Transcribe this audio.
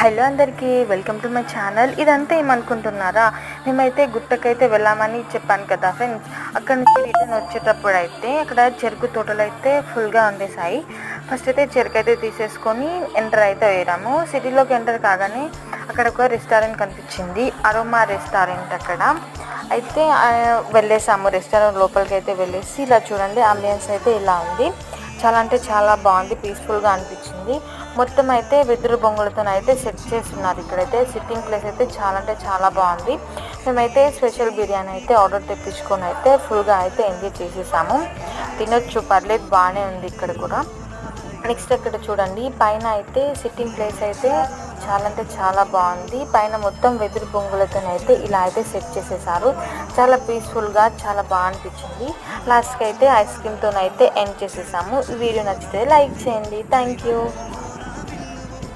Hello అందరికీ welcome to my channel. ఇదంతా ఏమనుకుంటున్నారా, మేమైతే గుట్టకైతే వెళ్ళామని చెప్పాను కదా ఫ్రెండ్స్. అక్కడ నుంచి రిటర్న్ వచ్చేటప్పుడు అయితే అక్కడ చెరుకు తోటలు అయితే ఫుల్గా ఉండేసాయి. ఫస్ట్ అయితే చెరుకు అయితే తీసేసుకొని ఎంటర్ అయితే అయ్యాము. సిటీలోకి ఎంటర్ కాగానే అక్కడ ఒక రెస్టారెంట్ కనిపించింది, అరోమా రెస్టారెంట్. అక్కడ అయితే వెళ్ళేసాము. రెస్టారెంట్ లోపలికి అయితే వెళ్ళేసి ఇలా చూడండి, అంబియన్స్ అయితే ఇలా ఉంది. చాలా అంటే చాలా బాగుంది, పీస్ఫుల్గా అనిపించింది. మొత్తం అయితే వెదురు బొంగులతో అయితే సెట్ చేస్తున్నారు. ఇక్కడైతే సిట్టింగ్ ప్లేస్ అయితే చాలా అంటే చాలా బాగుంది. మేమైతే స్పెషల్ బిర్యానీ అయితే ఆర్డర్ తెప్పించుకొని అయితే ఫుల్గా అయితే ఎంజాయ్ చేసేసాము. తినొచ్చు, పర్లేదు, బాగానే ఉంది ఇక్కడ కూడా. నెక్స్ట్ ఇక్కడ చూడండి, పైన అయితే సిట్టింగ్ ప్లేస్ అయితే చాలా అంటే చాలా బాగుంది. పైన మొత్తం వెదురు బొంగులతో అయితే ఇలా అయితే సెట్ చేసేసారు. చాలా పీస్ఫుల్గా చాలా బాగా అనిపించింది. లాస్ట్కి అయితే ఐస్ క్రీమ్తో అయితే ఎండ్ చేసేసాము. ఈ వీడియో నచ్చితే లైక్ చేయండి. Thank you.